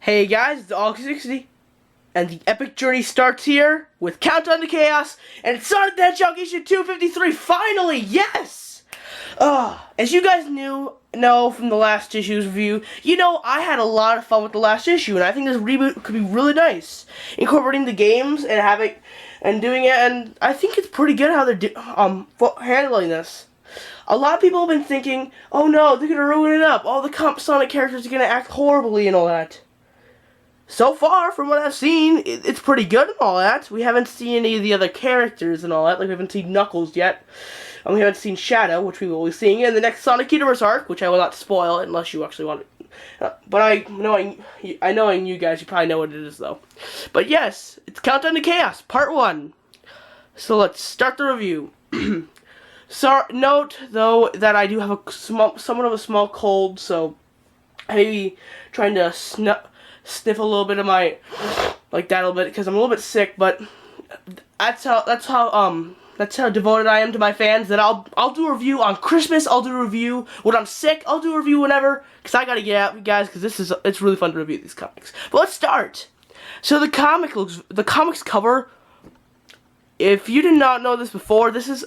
Hey guys, it's All60, and the epic journey starts here with Countdown to Chaos, and it's Sonic the Hedgehog issue 253, finally, yes! As you guys know from the last issue's review, I had a lot of fun with the last issue, and I think this reboot could be really nice. Incorporating the games and doing it, and I think it's pretty good how they're handling this. A lot of people have been thinking, oh no, they're gonna ruin it up, all the Sonic characters are gonna act horribly and all that. So far, from what I've seen, it's pretty good and all that. We haven't seen any of the other characters and all that. Like, we haven't seen Knuckles yet. And we haven't seen Shadow, which we will be seeing in the next Sonic Universe arc, which I will not spoil unless you actually want it. But knowing you guys, you probably know what it is, though. But yes, it's Countdown to Chaos, Part 1. So let's start the review. So, note, though, that I do have somewhat of a small cold, so I may be trying to sniff a little bit of my, like that a little bit, because I'm a little bit sick, but that's how devoted I am to my fans, that I'll do a review on Christmas, I'll do a review when I'm sick, I'll do a review whenever, because I gotta get out, you guys, because it's really fun to review these comics. But let's start. So the comics cover, if you did not know this before, this is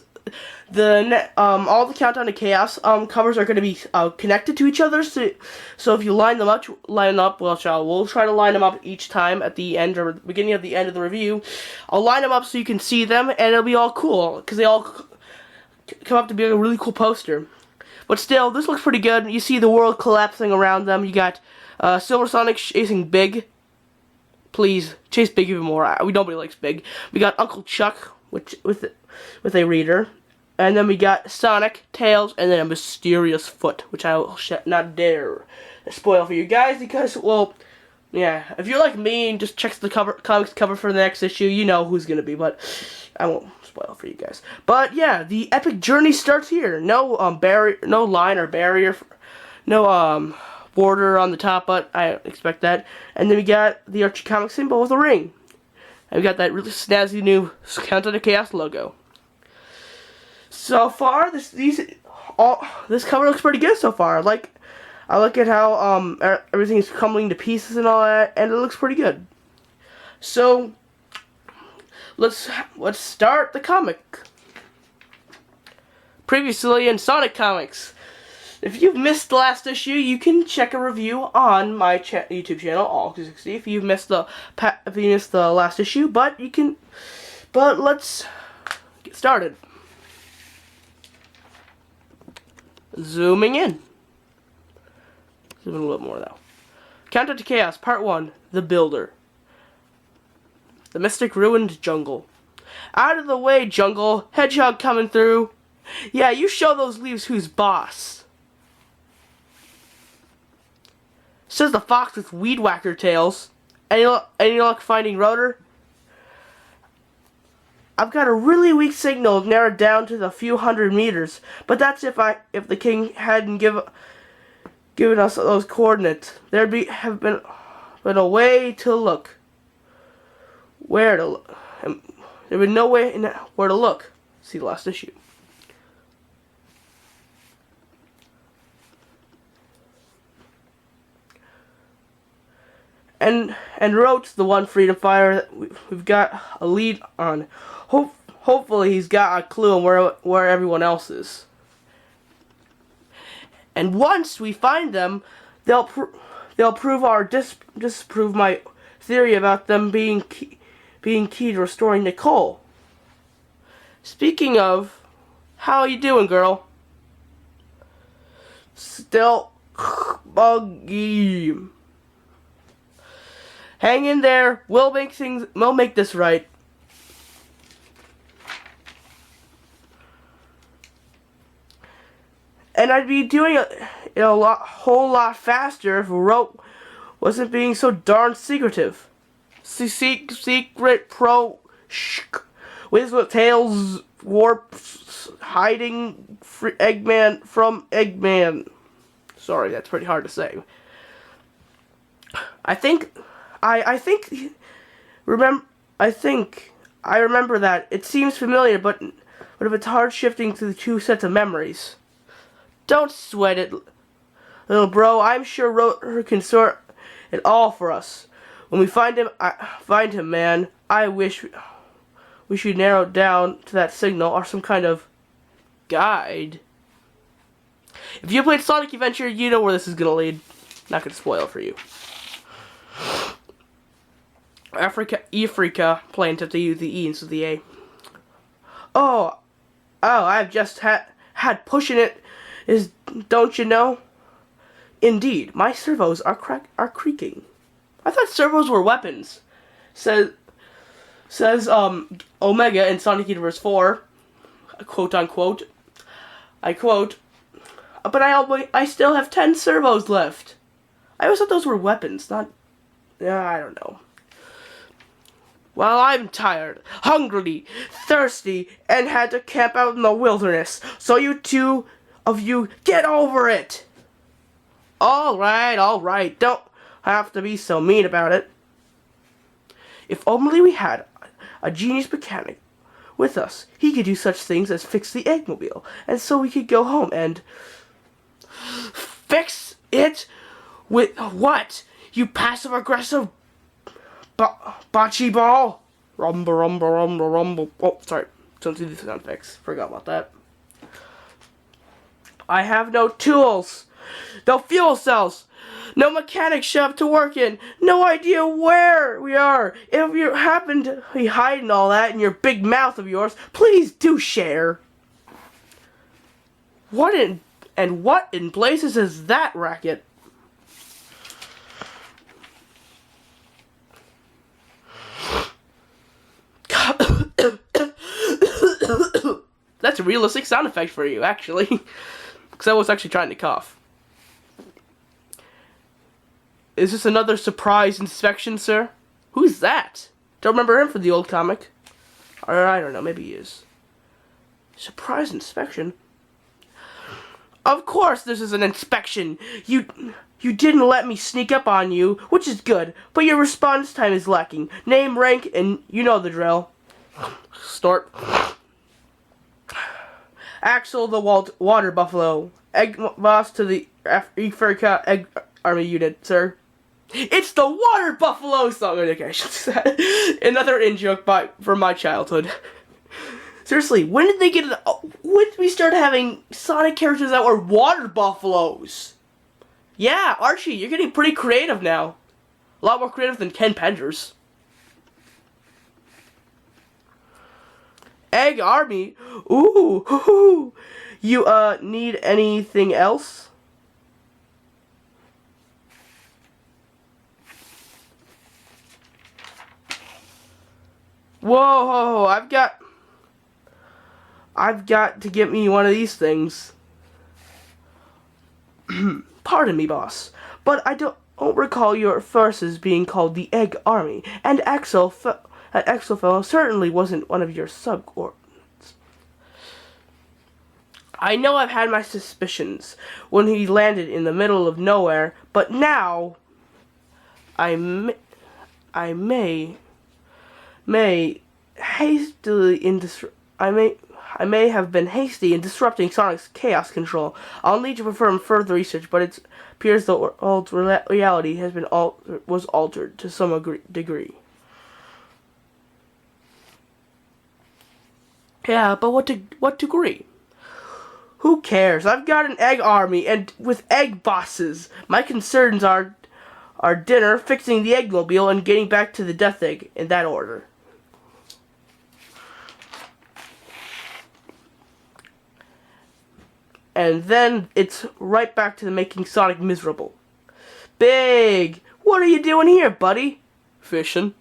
all the Countdown to Chaos covers are going to be connected to each other. So if you line them up, we'll try to line them up each time at the end or beginning of the end of the review. I'll line them up so you can see them, and it'll be all cool because they all come up to be a really cool poster. But still, this looks pretty good. You see the world collapsing around them. You got Silver Sonic chasing Big. Please chase Big even more. Nobody likes Big. We got Uncle Chuck, with a reader, and then we got Sonic, Tails, and then a mysterious foot, which I will not dare spoil for you guys, because, well, yeah, if you're like me and just checks the comics cover for the next issue, you know who's gonna be, but I won't spoil for you guys. But yeah, the epic journey starts here. No no line or barrier, no border on the top, but I expect that. And then we got the Archie Comics symbol with a ring. And we got that really snazzy new Countdown to Chaos logo. So far, this cover looks pretty good so far. I look at how everything's crumbling to pieces and all that, and it looks pretty good. So let's start the comic. Previously in Sonic Comics. If you've missed the last issue, you can check a review on my YouTube channel, All60. If you've missed the last issue, but let's get started. Zooming in. Zoom in a little more now. Countdown to Chaos, Part 1, The Builder. The Mystic Ruined Jungle. Out of the way, Jungle. Hedgehog coming through. Yeah, you show those leaves who's boss. Says the fox with weed whacker tails. Any luck finding Rotor? I've got a really weak signal narrowed down to the few hundred meters, but that's if the king hadn't given us those coordinates. There'd have been a way to look. Where to look? There'd be no way where to look. See the last issue. And Roach, the one freedom fighter that we've got a lead on. Hopefully he's got a clue on where everyone else is. And once we find them, they'll prove or disprove my theory about them being key to restoring Nicole. Speaking of, how you doing, girl? Still buggy. Hang in there. We'll make this right. And I'd be doing it a whole lot faster if Rope wasn't being so darn secretive. Secret pro with Tails warps hiding Eggman from Eggman. Sorry, that's pretty hard to say. I think I remember that. It seems familiar, but if it's hard shifting to the two sets of memories. Don't sweat it, little bro. I'm sure Rotor can sort it all for us. When we find him, man, I wish we should narrow it down to that signal or some kind of guide. If you played Sonic Adventure, you know where this is gonna lead. Not gonna spoil it for you. Africa plant at the U, the E instead of the A. Oh, I've just had pushing it is, don't you know? Indeed, my servos are creaking. I thought servos were weapons. Says Omega in Sonic Universe 4, quote unquote. I quote, but I still have 10 servos left. I always thought those were weapons, not. I don't know. Well, I'm tired, hungry, thirsty, and had to camp out in the wilderness. So you two of you get over it. All right. Don't have to be so mean about it. If only we had a genius mechanic with us, he could do such things as fix the Eggmobile, and so we could go home and fix it with what? You passive-aggressive bocce ball? Rumble. Oh, sorry. Don't do the sound effects. Forgot about that. I have no tools. No fuel cells. No mechanic shop to work in. No idea where we are. If you happen to be hiding all that in your big mouth of yours, please do share. What in blazes is that racket? That's a realistic sound effect for you, actually. Because I was actually trying to cough. Is this another surprise inspection, sir? Who's that? Don't remember him from the old comic. Or I don't know, maybe he is. Surprise inspection? Of course this is an inspection. You didn't let me sneak up on you, which is good, but your response time is lacking. Name, rank, and you know the drill. Snort. Axel the Water Buffalo. Egg boss to the Africa Egg Army unit, sir. It's the Water Buffalo song. Okay, I should say that. Another in-joke from my childhood. Seriously, when did when did we start having Sonic characters that were water buffaloes? Yeah, Archie, you're getting pretty creative now. A lot more creative than Ken Penders. Egg Army? Ooh. You, need anything else? Whoa, I've got to get me one of these things. Pardon me, boss, but I don't recall your forces being called the Egg Army, and Axel fellow certainly wasn't one of your subordinates. I know I've had my suspicions when he landed in the middle of nowhere, but now I may have been hasty in disrupting Sonic's chaos control. I'll need to perform further research, but it appears the world's reality was altered to some degree. Yeah, but what degree? Who cares? I've got an egg army and with egg bosses. My concerns are dinner, fixing the Eggmobile, and getting back to the Death Egg in that order. And then it's right back to making Sonic miserable. Big! What are you doing here, buddy? Fishing.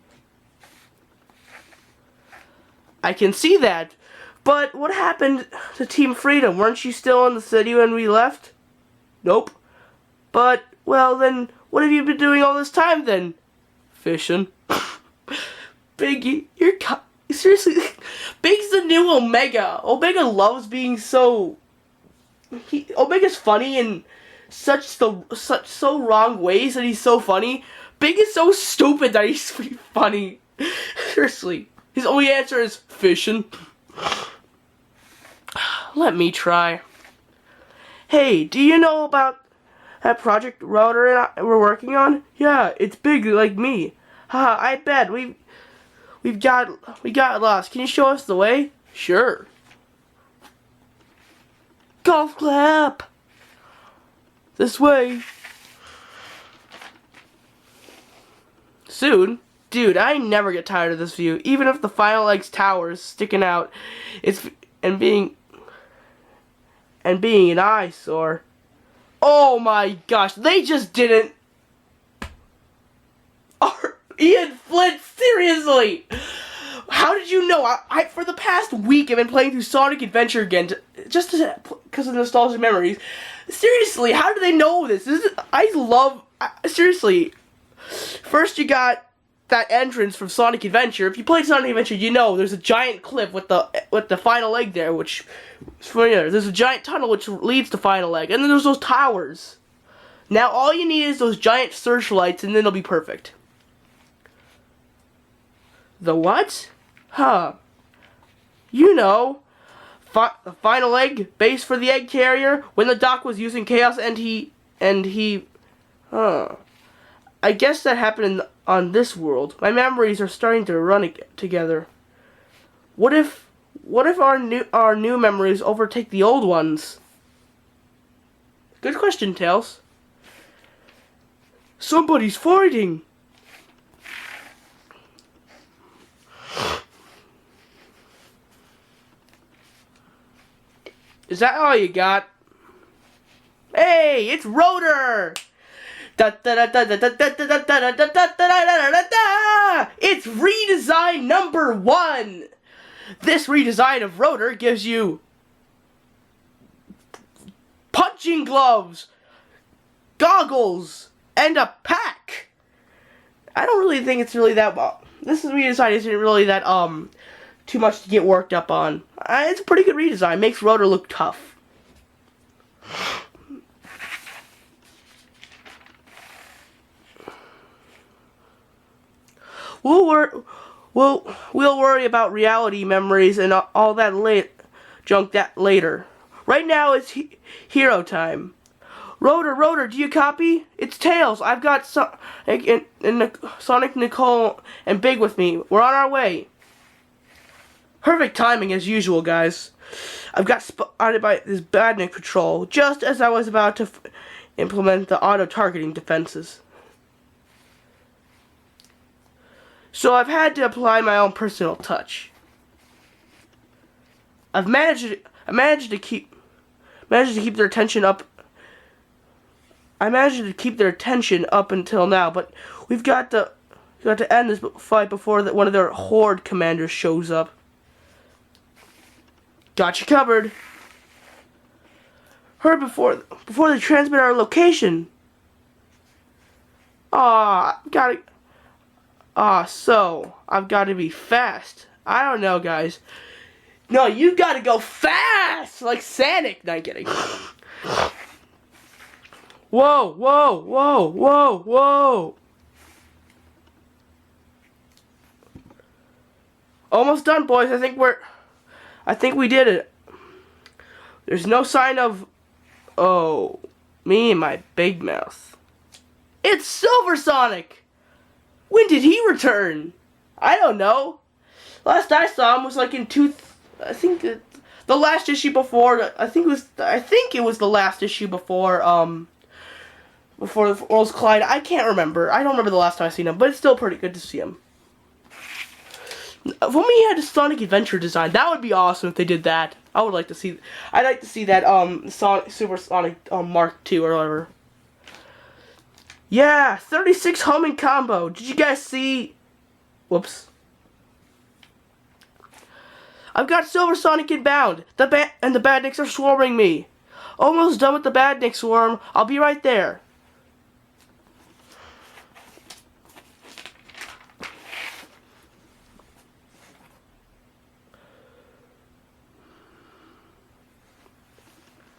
I can see that. But what happened to Team Freedom? Weren't you still in the city when we left? Nope. But, well then, what have you been doing all this time then? Fishing. Big, you're seriously, Big's the new Omega. Omega loves being so... Omega's funny in such so wrong ways that he's so funny. Big is so stupid that he's funny. Seriously. His only answer is fishing. Let me try. Hey, do you know about that project Router and we're working on? Yeah, it's big like me. Haha, I bet we got lost. Can you show us the way? Sure. Golf clap. This way. Soon? Dude, I never get tired of this view. Even if the Final Eggs tower is sticking out, being an eyesore. Oh my gosh, they just didn't. Ian Flint, seriously! How did you know? I for the past week I've been playing through Sonic Adventure again, because of nostalgic memories. Seriously, how do they know this? Seriously. First you got that entrance from Sonic Adventure. If you played Sonic Adventure, you know there's a giant cliff with the final egg there, which is familiar. There's a giant tunnel which leads to Final Egg, and then there's those towers. Now all you need is those giant searchlights, and then it'll be perfect. The what? Huh. You know, the Final Egg base for the egg carrier when the Doc was using Chaos and he I guess that happened on this world. My memories are starting to run together. What if our new memories overtake the old ones? Good question, Tails. Somebody's fighting. Is that all you got? Hey, it's Rotor! It's redesign number 1! This redesign of Rotor gives you punching gloves, goggles, and a pack. I don't really think it's really that well. This redesign isn't really that too much to get worked up on. It's a pretty good redesign. Makes Rotor look tough. We'll worry about reality memories and all that junk later. Right now it's hero time. Rotor, do you copy? It's Tails. I've got Sonic, Nicole, and Big with me. We're on our way. Perfect timing as usual, guys. I've got spotted by this badnik patrol just as I was about to implement the auto-targeting defenses. So I've had to apply my own personal touch. I've managed to keep their attention up. I managed to keep their attention up until now, but we've got to end this fight before one of their horde commanders shows up. Got you covered. Heard before they transmit our location. So I've got to be fast. I don't know, guys. No, you got to go fast, like Sonic. Not kidding. Whoa. Almost done, boys. I think we did it. There's no sign of me and my big mouth. It's Silver Sonic. When did he return? I don't know. Last I saw him was like in I think the last issue before. I think it was the last issue before the Worlds Collide. I can't remember. I don't remember the last time I seen him, but it's still pretty good to see him. If only he had a Sonic Adventure design, that would be awesome if they did that. I'd like to see that Super Sonic Mark II or whatever. Yeah, 36 homing combo. Did you guys see? Whoops. I've got Silver Sonic inbound. The badniks are swarming me. Almost done with the badnik swarm. I'll be right there.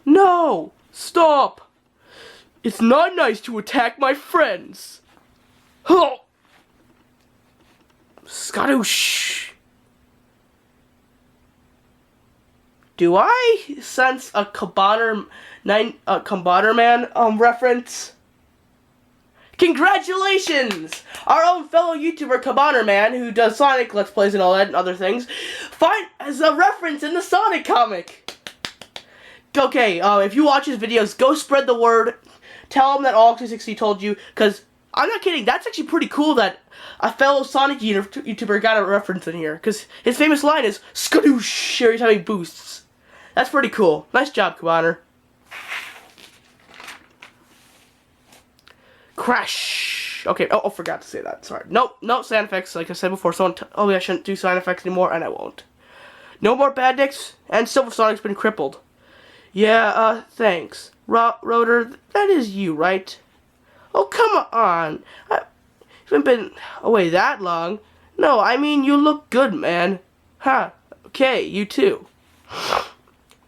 No! Stop! It's not nice to attack my friends. Huh! Skadoosh! do I sense a Combater Man reference? Congratulations! Our own fellow YouTuber Combater Man, who does Sonic Let's Plays and all that and other things, has a reference in the Sonic comic. Okay, if you watch his videos, go spread the word. Tell him that All260 told you, because I'm not kidding, that's actually pretty cool that a fellow Sonic YouTuber got a reference in here, because his famous line is skadoosh every time he boosts. That's pretty cool. Nice job, Combater. Crash. Okay, oh, forgot to say that. Sorry. Nope, no sound effects. Like I said before, someone told me I shouldn't do sound effects anymore, and I won't. No more bad dicks, and Silver Sonic's been crippled. Yeah, thanks. Rotor, that is you, right? Oh, come on. I haven't been away that long. No, I mean, you look good, man. Huh. Okay, you too.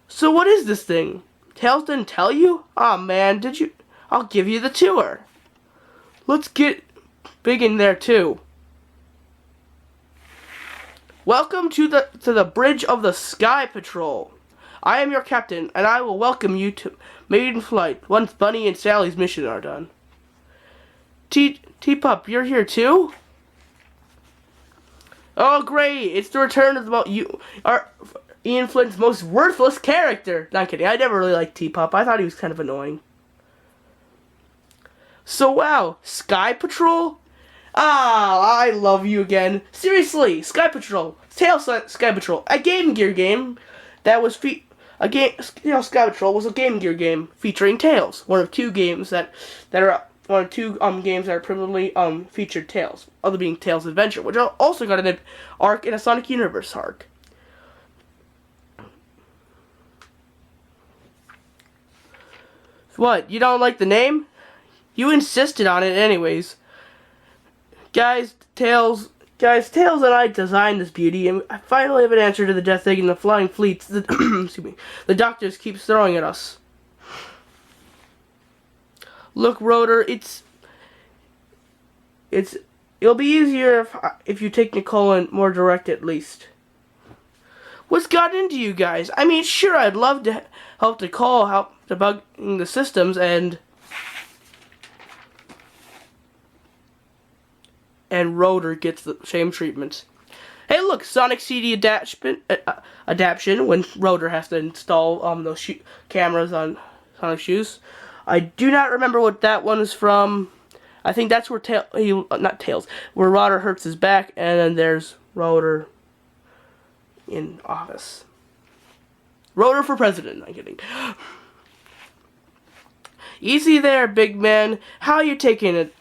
So what is this thing? Tails didn't tell you? Aw, man, did you? I'll give you the tour. Let's get big in there too. Welcome to the bridge of the Sky Patrol. I am your captain, and I will welcome you to maiden flight once Bunny and Sally's mission are done. T-Pup, you're here too? Oh, great! It's the return of Ian Flint's most worthless character. Not kidding. I never really liked T-Pup. I thought he was kind of annoying. So wow, Sky Patrol? Ah, I love you again. Seriously, Sky Patrol, Tails Sky Patrol, a Game Gear game that was Sky Patrol was a Game Gear game featuring Tails. One of two games that are primarily featured Tails. Other being Tails Adventure, which also got an arc in a Sonic Universe arc. What? You don't like the name? You insisted on it anyways. Guys, Tails and I designed this beauty, and I finally have an answer to the death egg and the flying fleets that excuse me, the doctors keep throwing at us. Look, Rotor, it'll be easier if you take Nicole and more direct at least. What's got into you guys? I mean, sure, I'd love to help Nicole debugging the systems and Rotor gets the same treatment. Hey, look, Sonic CD adaptation when Rotor has to install those cameras on Sonic shoes. I do not remember what that one is from. I think that's where where Rotor hurts his back, and then there's Rotor in office. Rotor for president. I'm kidding. Easy there, big man. How you taking it?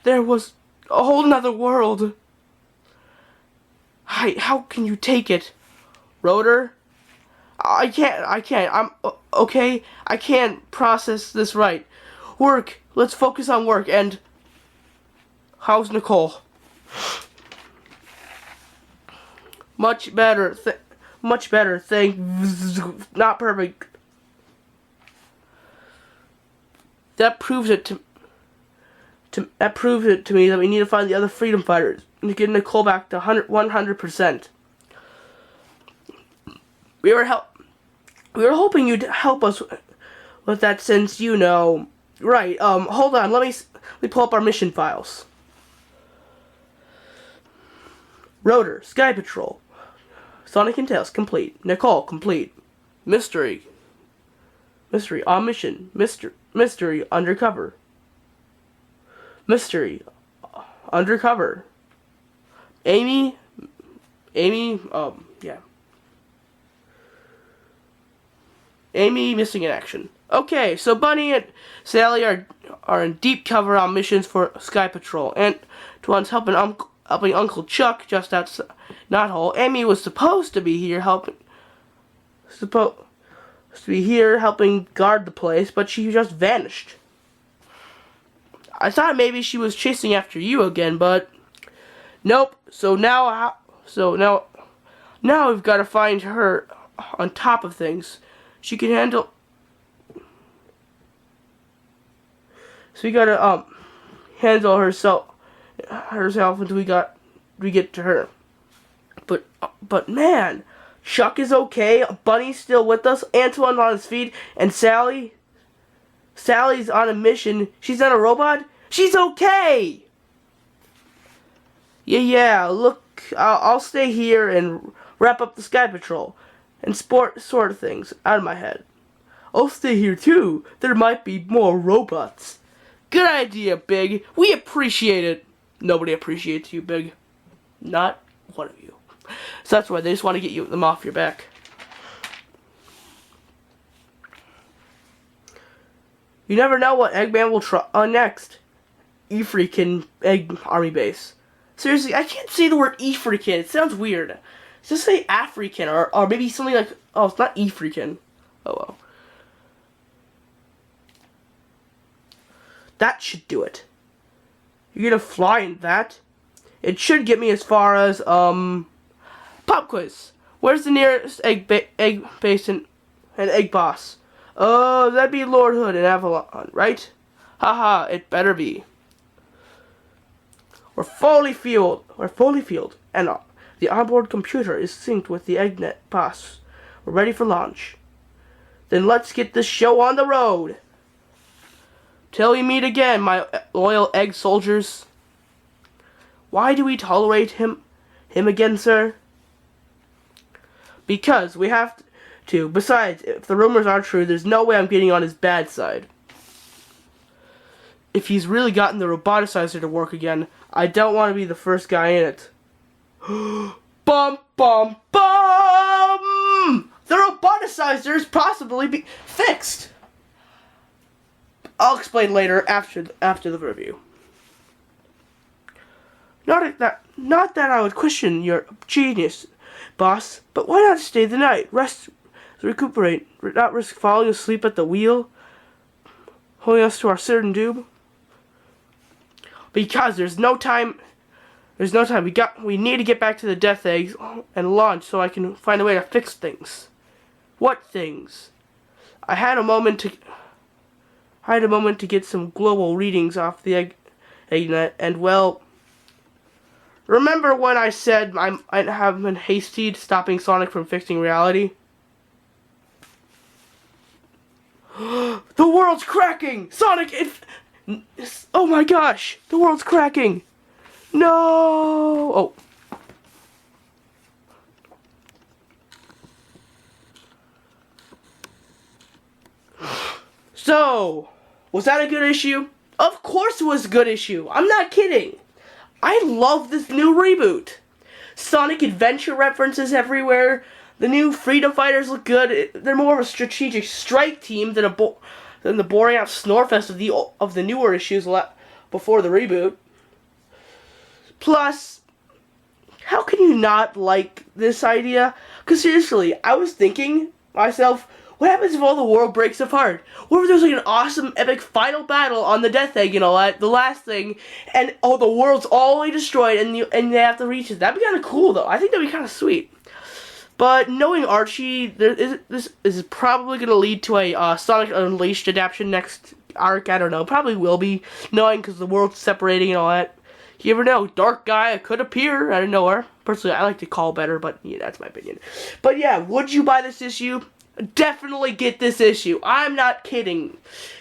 There was a whole nother world. How can you take it? Rotor? I can't. I'm okay. I can't process this right. Work. Let's focus on work. And how's Nicole? Much better. Much better. Not perfect. That proves it to me that we need to find the other freedom fighters and to get Nicole back to 100%. We were hoping you'd help us with that since you know. Right, hold on, let me pull up our mission files. Rotor, Sky Patrol. Sonic and Tails, complete. Nicole, complete. Mystery, on mission. Mystery, undercover. Mystery, undercover. Amy, yeah. Amy missing in action. Okay, so Bunny and Sally are in deep cover on missions for Sky Patrol. And Antoine's helping Uncle Chuck just outside Knothole. Amy was supposed to be here helping guard the place, but she just vanished. I thought maybe she was chasing after you again, but nope. So now we've got to find her on top of things. She can handle. So we gotta handle herself until we get to her. But man, Chuck is okay. Bunny's still with us. Antoine's on his feet. And Sally's on a mission. She's not a robot. She's okay. Yeah. Look, I'll stay here and wrap up the Sky Patrol and sort of things out of my head. I'll stay here too. There might be more robots. Good idea, Big. We appreciate it. Nobody appreciates you, Big. Not one of you. So that's why they just want to get them off your back. You never know what Eggman will try next. E-freaking Egg Army Base. Seriously, I can't say the word E-freaking. It sounds weird. Just say African or maybe something like, oh, it's not E-freaking. Oh well. That should do it. You're gonna fly in that? It should get me as far as, Pop quiz. Where's the nearest egg basin and egg boss? Oh, that'd be Lord Hood and Avalon, right? Haha, it better be. We're fully fueled, and the onboard computer is synced with the EggNet boss. We're ready for launch. Then let's get this show on the road. Till we meet again, my loyal egg soldiers. Why do we tolerate him again, sir? Because we have to. Besides, if the rumors are true, there's no way I'm getting on his bad side. If he's really gotten the roboticizer to work again, I don't want to be the first guy in it. Bum, bum, bum! The roboticizer is possibly fixed. I'll explain later after the review. Not that I would question your genius, boss, but why not stay the night, rest, recuperate, not risk falling asleep at the wheel, holding us to our certain doom? Because there's no time. We need to get back to the Death Eggs and launch so I can find a way to fix things. What things? I had a moment to get some global readings off the EggNet, and well, remember when I said I have been hasty stopping Sonic from fixing reality? The world's cracking! Sonic, oh my gosh! The world's cracking! No! Oh. So, was that a good issue? Of course it was a good issue. I'm not kidding. I love this new reboot. Sonic Adventure references everywhere. The new Freedom Fighters look good. They're more of a strategic strike team than the boring out Snorefest of the newer issues before the reboot. Plus, how can you not like this idea? Because seriously, I was thinking myself, what happens if all the world breaks apart? What if there's like an awesome epic final battle on the Death Egg, the last thing, and the world's all the way destroyed and they have to reach it? That'd be kind of cool though. I think that'd be kind of sweet. But knowing Archie, this is probably going to lead to a Sonic Unleashed adaptation next arc. I don't know. Probably will be, knowing because the world's separating and all that. You never know. Dark guy could appear out of nowhere. Personally, I like to call better, but yeah, that's my opinion. But yeah, would you buy this issue? Definitely get this issue. I'm not kidding.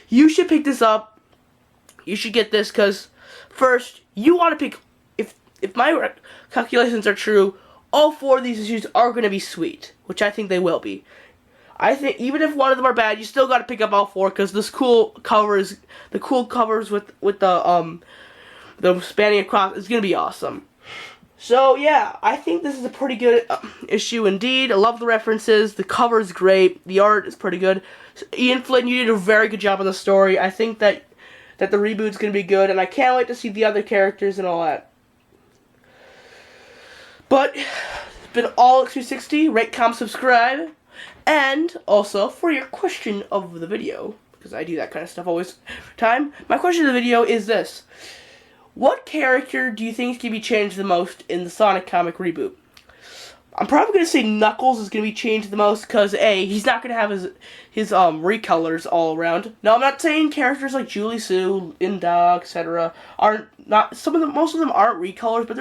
You should pick this up. You should get this because, first, you want to pick, if my calculations are true, all 4 of these issues are going to be sweet, which I think they will be. I think even if one of them are bad, you still got to pick up all 4 because the cool covers with the spanning across is going to be awesome. So yeah, I think this is a pretty good issue indeed. I love the references. The cover is great. The art is pretty good. Ian Flynn, you did a very good job on the story. I think that the reboot's going to be good, and I can't wait to see the other characters and all that. But it's been all X360. Rate, comment, subscribe, and also for your question of the video, because I do that kind of stuff always time. My question of the video is this: what character do you think can be changed the most in the Sonic comic reboot? I'm probably going to say Knuckles is going to be changed the most because A, he's not going to have his recolors all around. Now, I'm not saying characters like Julie Sue, Inda, etc. aren't not most of them aren't recolors, but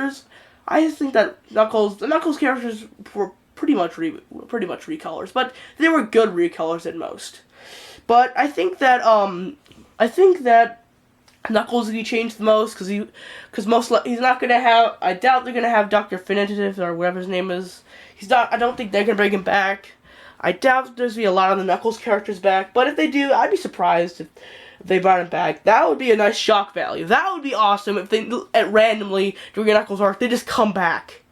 I just think that the Knuckles characters were pretty much recolors, but they were good recolors at most. But I think that Knuckles will be changed the most because he's not gonna have. I doubt they're gonna have Dr. Definitive or whatever his name is. He's not. I don't think they're gonna bring him back. I doubt there's gonna be a lot of the Knuckles characters back. But if they do, I'd be surprised if they brought him back. That would be a nice shock value. That would be awesome if they randomly during a Knuckles arc they just come back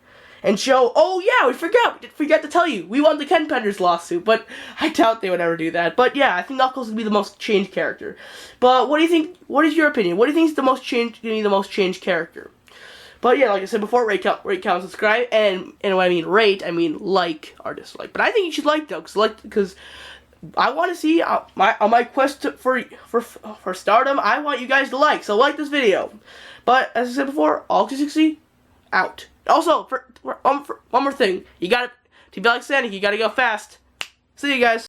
and show. Oh yeah, we forgot to tell you, we won the Ken Penders lawsuit. But I doubt they would ever do that. But yeah, I think Knuckles would be the most changed character. But what do you think? What is your opinion? What do you think is the most changed character? But yeah, like I said before, rate, count, subscribe, and when I mean rate, I mean like or dislike. But I think you should like though, because I want to see on my quest for stardom. I want you guys to like, so like this video. But as I said before, all 260 out. Also, for one more thing, to be like Sonic, you gotta go fast. See you guys.